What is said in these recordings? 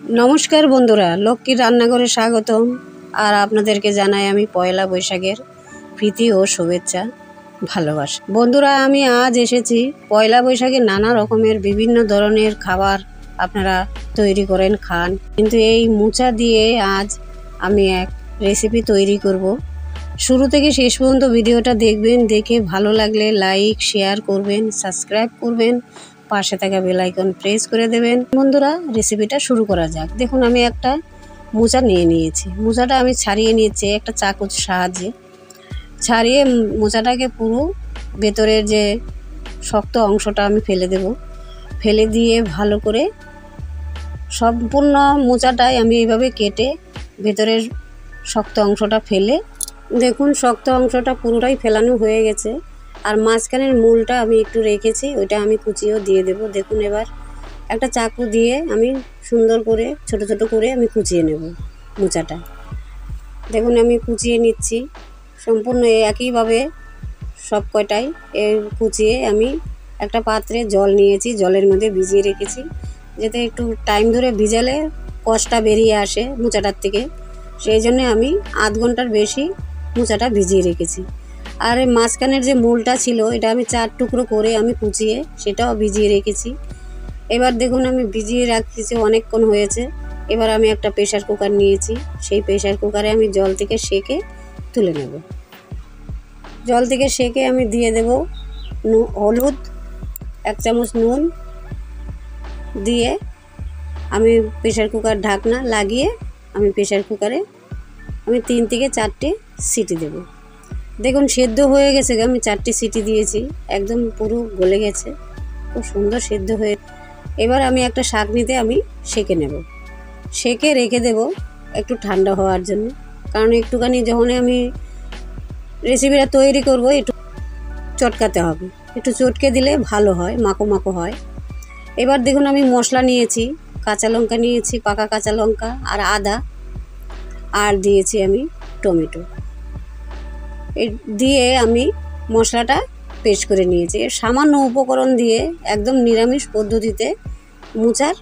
नमस्कार बंधुरा लक्ष्मीर रान्नाघरे स्वागतम और आपनादेरके जानाई आमी पयला बैशाखेर प्रীতি और शुभेच्छा भालोबासा। बंधुरा आमी आज एसेছি पयला बैशाखे नाना रकमेर विभिन्न धरनेर खाबार आपनारा तैरी करेन खान, किन्तु एई मोचा दिए आज आमी एक रेसिपि तैरी करब। शुरू थेके शेष पर्यन्त भिडियोटा देखबेन, देखे भालो लागले लाइक शेयर करबेन, सबस्क्राइब करबेन, पाशे थाका बेल आइकन प्रेस करे देवें। बंधुरा रेसिपिटा शुरू करा जाक। देखुन आमी एकटा मोचा निये नियेछि, मोचाटा आमी छाड़िये नियेछि एकटा चाकुर साहाज्ये। छाड़िये मोचाटाके पुरो भेतरेर जे शक्त अंशटा आमी फेले देब। फेले दिए भालो करे सम्पूर्ण मोचाटाई आमी एइभाবে केटे भेतरेर शक्त अंशटा फेले, देखुन शक्त अंशटा पुरोटाई फेलानो हये गेছে। और माঝখানের মূলটা আমি একটু রেখেছি, ওইটা আমি কুচিও দিয়ে দেব। দেখুন এবার একটা চাকু দিয়ে আমি সুন্দর করে ছোট ছোট করে আমি কুচিয়ে নেব মোচাটা। দেখুন আমি কুচিয়ে নিচ্ছি সম্পূর্ণ একইভাবে সব কয়টাই কুচিয়ে আমি একটা পাত্রে জল নিয়েছি, জলের মধ্যে ভিজিয়ে রেখেছি যাতে একটু টাইম ধরে ভিজালে কষটা বেরিয়ে আসে মোচাটার থেকে, সেই জন্য আমি আধ ঘন্টার বেশি মোচাটা ভিজিয়ে রেখেছি। আর মাঝখানের যে মূলটা ছিল এটা আমি 4 টুকরো করে আমি কুচিয়ে সেটাও ভিজিয়ে রেখেছি। এবার দেখুন আমি ভিজিয়ে রাখতেছি অনেকক্ষণ হয়েছে। এবার আমি একটা প্রেসার কুকার নিয়েছি, সেই প্রেসার কুকারে আমি জল থেকে সেকে তুলে নেব। জল থেকে সেকে আমি দিয়ে দেব হলুদ, 1 চামচ নুন দিয়ে আমি প্রেসার কুকার ঢাকনা লাগিয়ে আমি প্রেসার কুকারে আমি 3 থেকে 4টে সিটি দেব। দেখুন সেদ্ধ হয়ে গেছে, আমি 4টে সিটি দিয়েছি, একদম পুরো গলে গেছে, খুব সুন্দর সেদ্ধ হয়ে। এবার আমি একটা ছাঁকনিতে আমি সেকে নেব, সেকে রেখে দেব একটু ঠান্ডা হওয়ার জন্য, কারণ একটুখানি যখন আমি রেসিপিটা তৈরি করব একটু চটকাতে হবে, একটু চটকে দিলে ভালো হয়, মাখো মাখো হয়। এবার দেখুন আমি মশলা নিয়েছি, কাঁচা লঙ্কা নিয়েছি, পাকা কাঁচা লঙ্কা আর আদা, আর দিয়েছি আমি টমেটো দিয়ে আমি মশলাটা পেস্ট করে নিয়েছি। সামান্য উপকরণ দিয়ে একদম নিরামিষ পদ্ধতিতে মোচার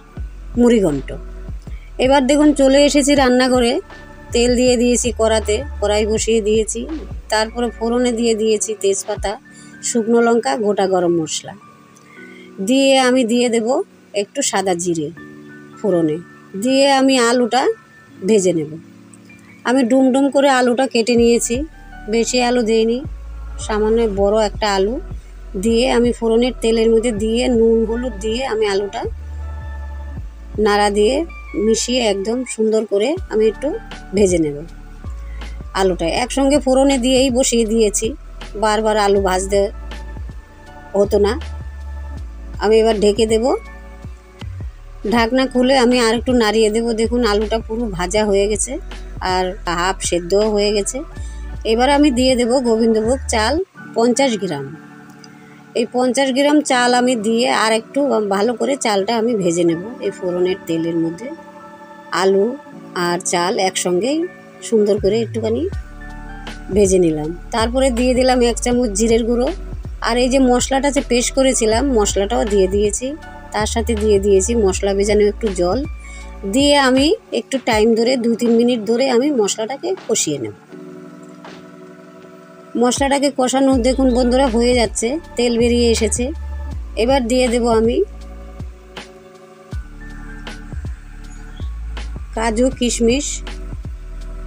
মুড়িঘণ্ট। এবার দেখুন চলে এসেছি রান্নাঘরে, তেল দিয়ে দিয়েছি কড়াতে, কড়াই বসিয়ে দিয়েছি, তারপরে ফোড়নে দিয়ে দিয়েছি তেজপাতা, শুকনো লঙ্কা, গোটা গরম মশলা দিয়ে আমি দিয়ে দেব একটু সাদা জিরে ফোড়নে দিয়ে আমি আলুটা ভেজে নেব। আমি ডুমডুম করে আলুটা কেটে নিয়েছি, বেশি আলু দেইনি, সামান্য বড় একটা আলু দিয়ে আমি ফোড়নের তেলের মধ্যে দিয়ে নুন হলুদ দিয়ে আমি আলুটা নাড়া দিয়ে মিশিয়ে একদম সুন্দর করে আমি একটু ভেজে নেব। আলুটা একসঙ্গে ফোড়নে দিয়েই বসিয়ে দিয়েছি, বারবার আলু ভাজতে হতো না। আমি এবার ঢেকে দেব, ঢাকনা খুলে আমি আর একটু নাড়িয়ে দেব। দেখুন আলুটা পুরো ভাজা হয়ে গেছে আর হাফ সেদ্ধও হয়ে গেছে। এবার আমি দিয়ে দেব গোবিন্দভোগ চাল 50 গ্রাম। এই 50 গ্রাম চাল আমি দিয়ে আর একটু ভালো করে চালটা আমি ভেজে নেব এই ফোড়নের তেলের মধ্যে। আলু আর চাল একসঙ্গেই সুন্দর করে একটুখানি ভেজে নিলাম। তারপরে দিয়ে দিলাম 1 চামচ জিরের গুঁড়ো, আর এই যে মশলাটা যে পেস্ট করেছিলাম মশলাটাও দিয়ে দিয়েছি, তার সাথে দিয়ে দিয়েছি মশলা ভেজানো একটু জল দিয়ে আমি একটু টাইম ধরে 2-3 মিনিট ধরে আমি মশলাটাকে কষিয়ে নেব। মশলাটাকে কষানো দেখুন বন্ধুরা হয়ে যাচ্ছে, তেল বেরিয়ে এসেছে। এবার দিয়ে দেব আমি কাজু কিশমিশ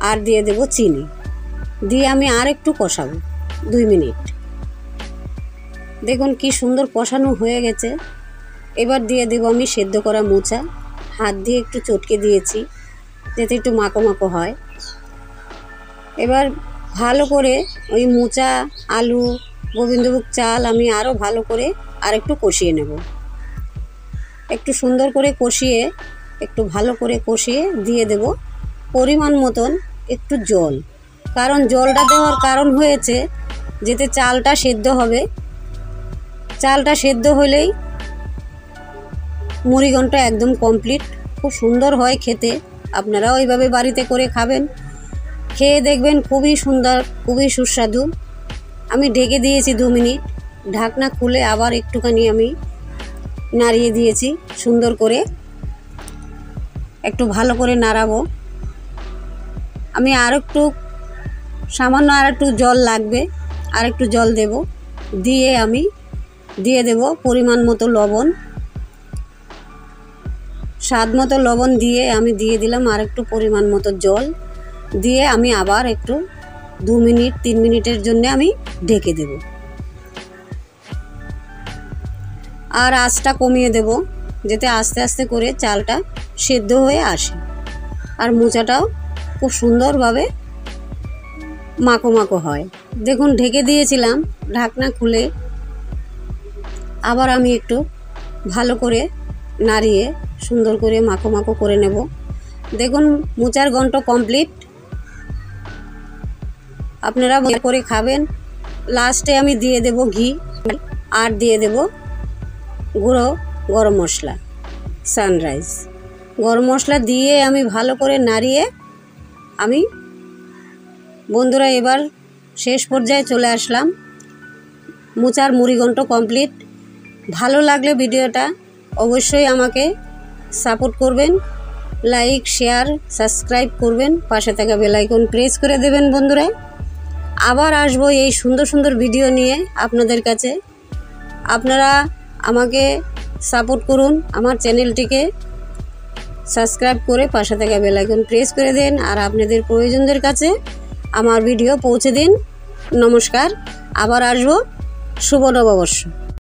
আর দিয়ে দেব চিনি দিয়ে আমি আর একটু কষাবো 2 মিনিট। দেখুন কি সুন্দর কষানো হয়ে গেছে। এবার দিয়ে দেব আমি সেদ্ধ করা মোচা, হাত দিয়ে একটু চটকে দিয়েছি যাতে একটু মাখো মাখো হয়। এবার ভালো করে ওই মোচা আলু গোবিন্দভোগ চাল আমি আরও ভালো করে আর একটু কষিয়ে নেব। একটু সুন্দর করে কষিয়ে একটু ভালো করে কষিয়ে দিয়ে দেব পরিমাণ মতন একটু জল, কারণ জলটা দেওয়ার কারণ হয়েছে যাতে চালটা সেদ্ধ হবে। চালটা সেদ্ধ হলেই মুড়িঘণ্ট একদম কমপ্লিট, খুব সুন্দর হয় খেতে। আপনারাও এইভাবে বাড়িতে করে খাবেন, খেয়ে দেখবেন খুবই সুন্দর, খুবই সুস্বাদু। আমি ঢেকে দিয়েছি 2 মিনিট, ঢাকনা খুলে আবার একটুখানি আমি নাড়িয়ে দিয়েছি সুন্দর করে। একটু ভালো করে নাড়াবো। আমি সামান্য আর একটু জল লাগবে, আর একটু জল দেব। দিয়ে আমি দিয়ে দেব পরিমাণ মতো লবণ, স্বাদ মতো লবণ দিয়ে আমি দিয়ে দিলাম আর একটু পরিমাণ মতো জল দিয়ে আমি আবার একটু 2 মিনিট 3 মিনিটের জন্য আমি ঢেকে দেব। আর আঁচটা কমিয়ে দেব, যাতে আস্তে আস্তে করে চালটা সেদ্ধ হয়ে আসে আর মোচাটাও খুব সুন্দরভাবে মাখো মাখো হয়। দেখুন ঢেকে দিয়েছিলাম, ঢাকনা খুলে আবার আমি একটু ভালো করে নাড়িয়ে সুন্দর করে মাখো মাখো করে নেব। দেখুন মোচার ঘন্ট কমপ্লিট। আপনারা ভালো করে খাবেন। লাস্টে আমি দিয়ে দেব ঘি আর দিয়ে দেব গুঁড়ো গরম মশলা, সানরাইজ গরম মশলা দিয়ে আমি ভালো করে নাড়িয়ে আমি বন্ধুরা এবার শেষ পর্যায়ে চলে আসলাম। মোচার মুড়িঘণ্ট কমপ্লিট। ভালো লাগলে ভিডিওটা অবশ্যই আমাকে সাপোর্ট করবেন, লাইক শেয়ার সাবস্ক্রাইব করবেন, পাশে থাকা বেল আইকন প্রেস করে দেবেন। বন্ধুরা আবার আসবো এই সুন্দর সুন্দর ভিডিও নিয়ে আপনাদের কাছে। আপনারা আমাকে সাপোর্ট করুন, আমার চ্যানেলটিকে সাবস্ক্রাইব করে পাশে থাকা বেল আইকন প্রেস করে দেন আর আপনাদের প্রয়োজনদের কাছে আমার ভিডিও পৌঁছে দিন। নমস্কার, আবার আসবো। শুভ নববর্ষ।